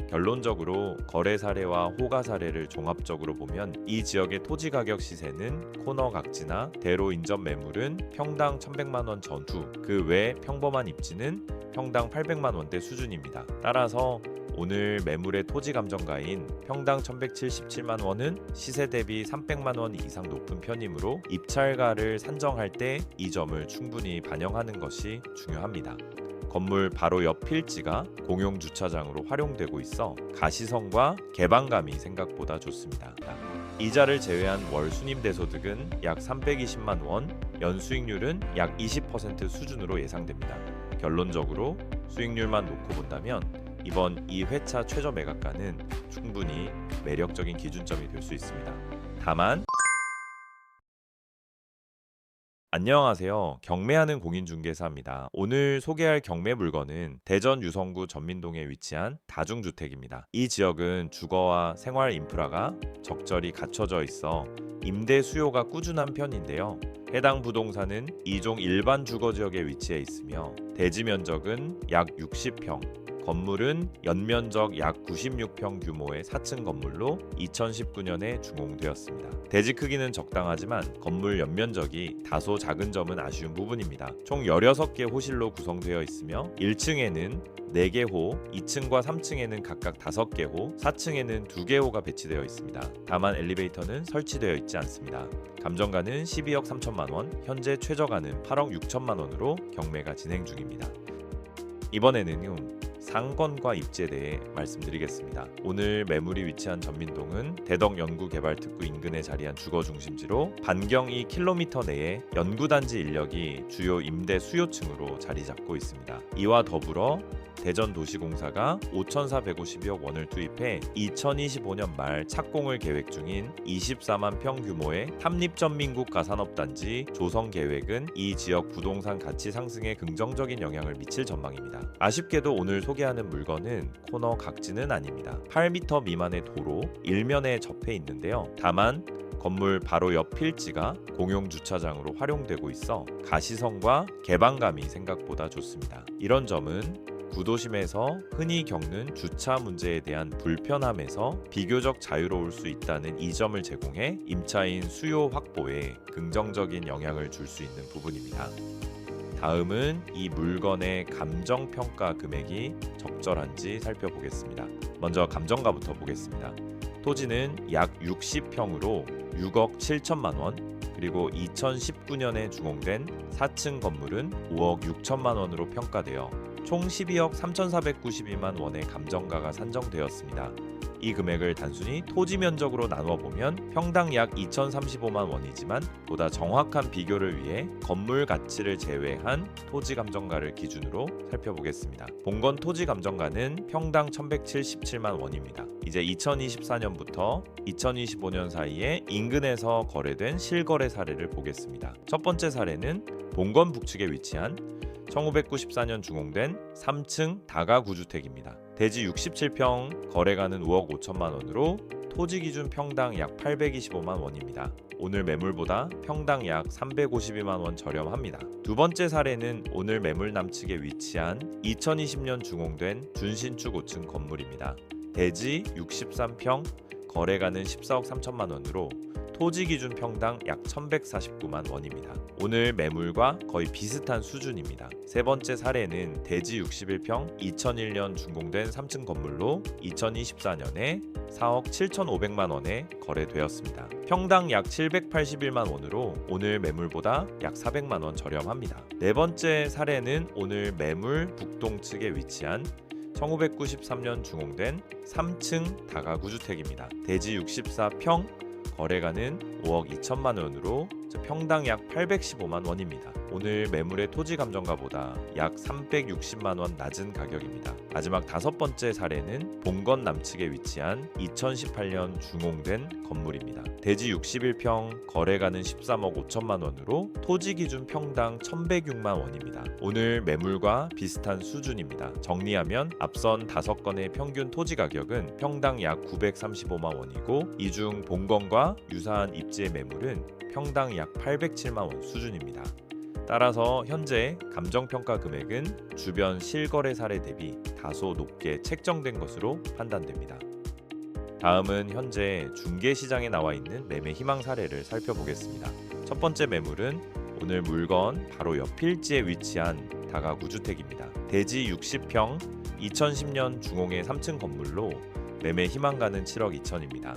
결론적으로 거래 사례와 호가 사례를 종합적으로 보면 이 지역의 토지 가격 시세는 코너 각지나 대로 인접 매물은 평당 1,100만 원 전후, 그 외 평범한 입지는 평당 800만 원대 수준입니다. 따라서 오늘 매물의 토지 감정가인 평당 1,177만 원은 시세 대비 300만 원 이상 높은 편이므로 입찰가를 산정할 때 이 점을 충분히 반영하는 것이 중요합니다. 건물 바로 옆 필지가 공용 주차장으로 활용되고 있어 가시성과 개방감이 생각보다 좋습니다. 이자를 제외한 월 순임대소득은 약 320만 원, 연수익률은 약 20% 수준으로 예상됩니다. 결론적으로 수익률만 놓고 본다면 이번 2회차 최저 매각가는 충분히 매력적인 기준점이 될 수 있습니다. 다만 안녕하세요. 경매하는 공인중개사입니다. 오늘 소개할 경매 물건은 대전 유성구 전민동에 위치한 다중주택입니다. 이 지역은 주거와 생활 인프라가 적절히 갖춰져 있어 임대 수요가 꾸준한 편인데요. 해당 부동산은 2종 일반 주거지역에 위치해 있으며 대지 면적은 약 60평, 건물은 연면적 약 96평 규모의 4층 건물로 2019년에 준공되었습니다. 대지 크기는 적당하지만 건물 연면적이 다소 작은 점은 아쉬운 부분입니다. 총 16개 호실로 구성되어 있으며 1층에는 4개 호, 2층과 3층에는 각각 5개 호, 4층에는 2개 호가 배치되어 있습니다. 다만 엘리베이터는 설치되어 있지 않습니다. 감정가는 12억 3천만 원, 현재 최저가는 8억 6천만 원으로 경매가 진행 중입니다. 이번에는요, 상권과 입지에 대해 말씀드리겠습니다. 오늘 매물이 위치한 전민동은 대덕 연구개발특구 인근에 자리한 주거 중심지로 반경 2km 내에 연구단지 인력이 주요 임대 수요층으로 자리 잡고 있습니다. 이와 더불어 대전도시공사가 5,450억 원을 투입해 2025년 말 착공을 계획 중인 24만 평 규모의 탐립전민국가 산업단지 조성 계획은 이 지역 부동산 가치 상승에 긍정적인 영향을 미칠 전망입니다. 아쉽게도 오늘 소개하는 물건은 코너 각지는 아닙니다. 8m 미만의 도로 일면에 접해 있는데요. 다만 건물 바로 옆 필지가 공용 주차장으로 활용되고 있어 가시성과 개방감이 생각보다 좋습니다. 이런 점은 구도심에서 흔히 겪는 주차 문제에 대한 불편함에서 비교적 자유로울 수 있다는 이점을 제공해 임차인 수요 확보에 긍정적인 영향을 줄 수 있는 부분입니다. 다음은 이 물건의 감정평가 금액이 적절한지 살펴보겠습니다. 먼저 감정가부터 보겠습니다. 토지는 약 60평으로 6억 7천만 원, 그리고 2019년에 준공된 4층 건물은 5억 6천만 원으로 평가되어 총 12억 3,492만 원의 감정가가 산정되었습니다. 이 금액을 단순히 토지 면적으로 나누어 보면 평당 약 2,035만 원이지만 보다 정확한 비교를 위해 건물 가치를 제외한 토지 감정가를 기준으로 살펴보겠습니다. 본건 토지 감정가는 평당 1,177만 원입니다. 이제 2024년부터 2025년 사이에 인근에서 거래된 실거래 사례를 보겠습니다. 첫 번째 사례는 본건 북측에 위치한 1994년 준공된 3층 다가구주택입니다. 대지 67평, 거래가는 5억 5천만 원으로 토지 기준 평당 약 825만 원입니다. 오늘 매물보다 평당 약 352만 원 저렴합니다. 두 번째 사례는 오늘 매물 남측에 위치한 2020년 준공된 준신축 5층 건물입니다. 대지 63평, 거래가는 14억 3천만 원으로 토지 기준 평당 약 1,149만 원입니다. 오늘 매물과 거의 비슷한 수준입니다. 세 번째 사례는 대지 61평 2001년 준공된 3층 건물로 2024년에 4억 7,500만 원에 거래되었습니다. 평당 약 781만 원으로 오늘 매물보다 약 400만 원 저렴합니다. 네 번째 사례는 오늘 매물 북동측에 위치한 1993년 준공된 3층 다가구주택입니다. 대지 64평, 거래가는 5억 2천만 원으로 평당 약 815만 원입니다. 오늘 매물의 토지 감정가보다 약 360만 원 낮은 가격입니다. 마지막 다섯 번째 사례는 본건 남측에 위치한 2018년 준공된 건물입니다. 대지 61평, 거래가는 13억 5천만 원으로 토지 기준 평당 1,106만 원입니다. 오늘 매물과 비슷한 수준입니다. 정리하면 앞선 5건의 평균 토지 가격은 평당 약 935만 원이고 이 중 본건과 유사한 입지의 매물은 평당 약 807만 원 수준입니다. 따라서 현재 감정평가 금액은 주변 실거래 사례 대비 다소 높게 책정된 것으로 판단됩니다. 다음은 현재 중개시장에 나와 있는 매매 희망 사례를 살펴보겠습니다. 첫 번째 매물은 오늘 물건 바로 옆 필지에 위치한 다가구 주택입니다. 대지 60평 2010년 중홍의 3층 건물로 매매 희망가는 7억 2천입니다.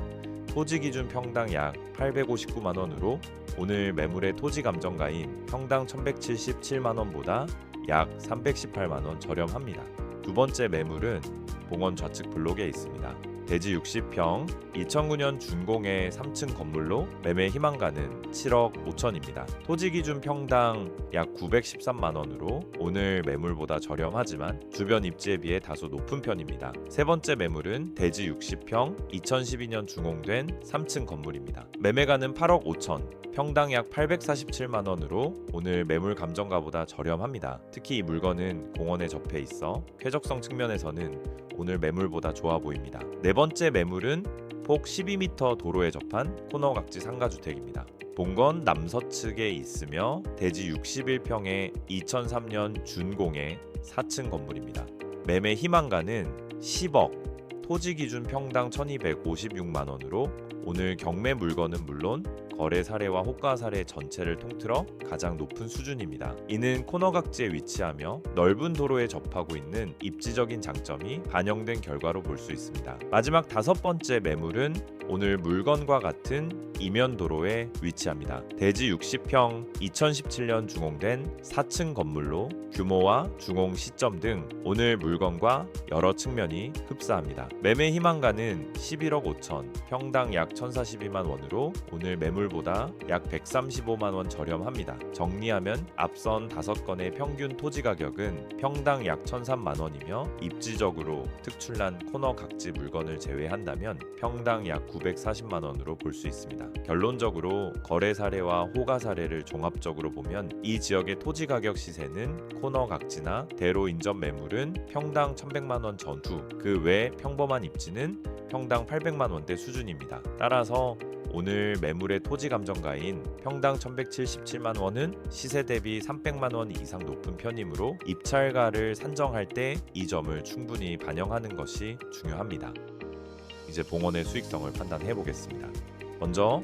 토지 기준 평당 약 859만원으로 오늘 매물의 토지 감정가인 평당 1177만원보다 약 318만원 저렴합니다. 두 번째 매물은 봉원 좌측 블록에 있습니다. 대지 60평 2009년 준공의 3층 건물로 매매 희망가는 7억 5천입니다. 토지 기준 평당 약 913만원으로 오늘 매물보다 저렴하지만 주변 입지에 비해 다소 높은 편입니다. 세 번째 매물은 대지 60평 2012년 준공된 3층 건물입니다. 매매가는 8억 5천, 평당 약 847만원으로 오늘 매물 감정가보다 저렴합니다. 특히 이 물건은 공원에 접해 있어 쾌적성 측면에서는 오늘 매물보다 좋아 보입니다. 네 번째 매물은 폭 12m 도로에 접한 코너각지 상가주택입니다. 본건 남서측에 있으며 대지 61평의 2003년 준공의 4층 건물입니다. 매매 희망가는 10억, 토지 기준 평당 1256만원으로 오늘 경매 물건은 물론 거래 사례와 호가 사례 전체를 통틀어 가장 높은 수준입니다. 이는 코너각지에 위치하며 넓은 도로에 접하고 있는 입지적인 장점이 반영된 결과로 볼 수 있습니다. 마지막 다섯 번째 매물은 오늘 물건과 같은 이면 도로에 위치합니다. 대지 60평 2017년 준공된 4층 건물로 규모와 준공 시점 등 오늘 물건과 여러 측면이 흡사합니다. 매매 희망가는 11억 5천, 평당 약 1,042만 원으로 오늘 매물보다 약 135만 원 저렴합니다. 정리하면 앞선 5건의 평균 토지 가격은 평당 약 1,003만 원이며 입지적으로 특출난 코너 각지 물건을 제외한다면 평당 약 940만 원으로 볼 수 있습니다. 결론적으로 거래 사례와 호가 사례를 종합적으로 보면 이 지역의 토지 가격 시세는 코너 각지나 대로 인접 매물은 평당 1,100만 원 전후, 그 외 평범한 입지는 평당 800만 원대 수준입니다. 따라서 오늘 매물의 토지 감정가인 평당 1,177만 원은 시세 대비 300만 원 이상 높은 편이므로 입찰가를 산정할 때 이 점을 충분히 반영하는 것이 중요합니다. 이제 봉원의 수익성을 판단해 보겠습니다. 먼저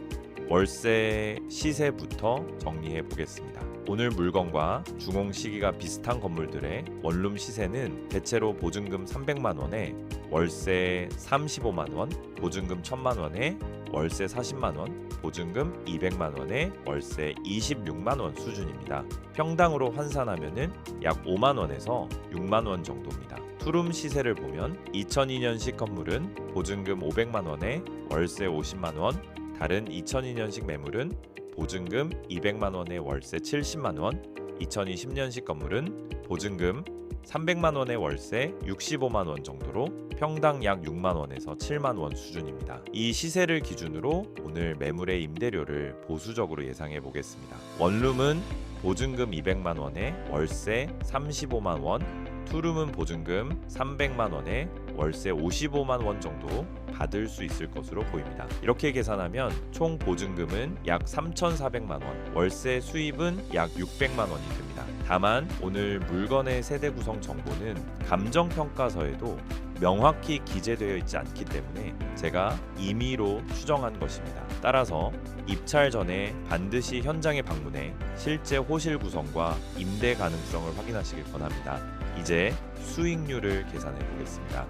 월세 시세부터 정리해 보겠습니다. 오늘 물건과 준공 시기가 비슷한 건물들의 원룸 시세는 대체로 보증금 300만 원에 월세 35만 원, 보증금 1,000만 원에 월세 40만 원, 보증금 200만 원에 월세 26만 원 수준입니다. 평당으로 환산하면은 약 5만 원에서 6만 원 정도입니다. 투룸 시세를 보면 2002년식 건물은 보증금 500만 원에 월세 50만 원, 다른 2002년식 매물은 보증금 200만 원에 월세 70만 원, 2020년식 건물은 보증금 300만 원에 월세 65만 원 정도로 평당 약 6만 원에서 7만 원 수준입니다. 이 시세를 기준으로 오늘 매물의 임대료를 보수적으로 예상해 보겠습니다. 원룸은 보증금 200만 원에 월세 35만 원, 투룸은 보증금 300만 원에 월세 55만 원 정도 받을 수 있을 것으로 보입니다. 이렇게 계산하면 총 보증금은 약 3,400만 원, 월세 수입은 약 600만 원이 됩니다. 다만 오늘 물건의 세대 구성 정보는 감정평가서에도 명확히 기재되어 있지 않기 때문에 제가 임의로 추정한 것입니다. 따라서 입찰 전에 반드시 현장에 방문해 실제 호실 구성과 임대 가능성을 확인하시길 권합니다. 이제 수익률을 계산해 보겠습니다.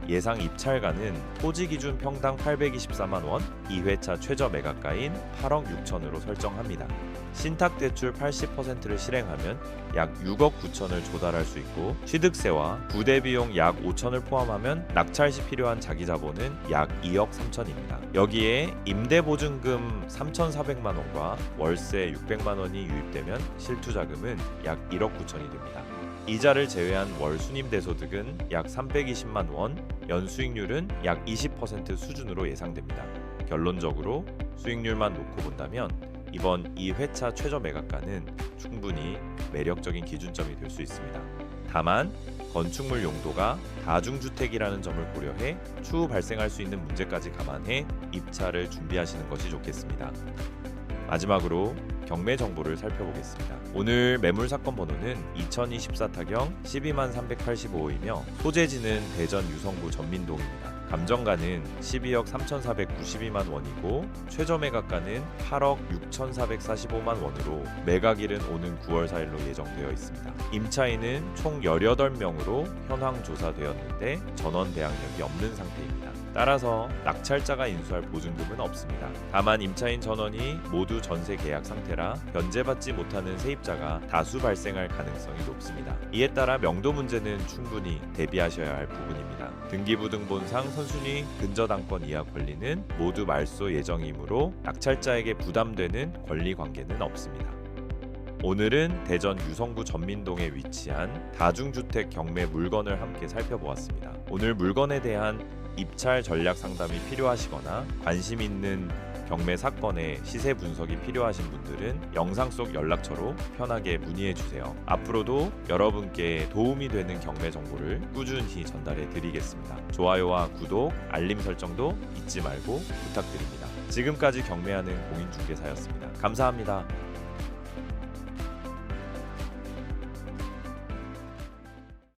예상 입찰가는 토지 기준 평당 824만 원, 2회차 최저 매각가인 8억 6천으로 설정합니다. 신탁대출 80%를 실행하면 약 6억 9천을 조달할 수 있고 취득세와 부대비용 약 5천을 포함하면 낙찰 시 필요한 자기자본은 약 2억 3천입니다. 여기에 임대보증금 3,400만 원과 월세 600만 원이 유입되면 실투자금은 약 1억 9천이 됩니다. 이자를 제외한 월 순임대소득은 약 320만 원, 연수익률은 약 20% 수준으로 예상됩니다. 결론적으로 수익률만 놓고 본다면 이번 2회차 최저 매각가는 충분히 매력적인 기준점이 될 수 있습니다. 다만 건축물 용도가 다중주택이라는 점을 고려해 추후 발생할 수 있는 문제까지 감안해 입찰을 준비하시는 것이 좋겠습니다. 마지막으로 경매 정보를 살펴보겠습니다. 오늘 매물 사건 번호는 2024 타경 12385호이며 소재지는 대전 유성구 전민동입니다. 감정가는 12억 3,492만 원이고 최저 매각가는 8억 6,445만 원으로 매각일은 오는 9월 4일로 예정되어 있습니다. 임차인은 총 18명으로 현황 조사되었는데 전원 대항력이 없는 상태입니다. 따라서 낙찰자가 인수할 보증금은 없습니다. 다만 임차인 전원이 모두 전세 계약 상태라 변제받지 못하는 세입자가 다수 발생할 가능성이 높습니다. 이에 따라 명도 문제는 충분히 대비하셔야 할 부분입니다. 등기부등본상 선순위 근저당권 이하 권리는 모두 말소 예정이므로 낙찰자에게 부담되는 권리 관계는 없습니다. 오늘은 대전 유성구 전민동에 위치한 다중주택 경매 물건을 함께 살펴보았습니다. 오늘 물건에 대한 입찰 전략 상담이 필요하시거나 관심 있는 경매 사건의 시세 분석이 필요하신 분들은 영상 속 연락처로 편하게 문의해 주세요. 앞으로도 여러분께 도움이 되는 경매 정보를 꾸준히 전달해 드리겠습니다. 좋아요와 구독, 알림 설정도 잊지 말고 부탁드립니다. 지금까지 경매하는 공인중개사였습니다. 감사합니다.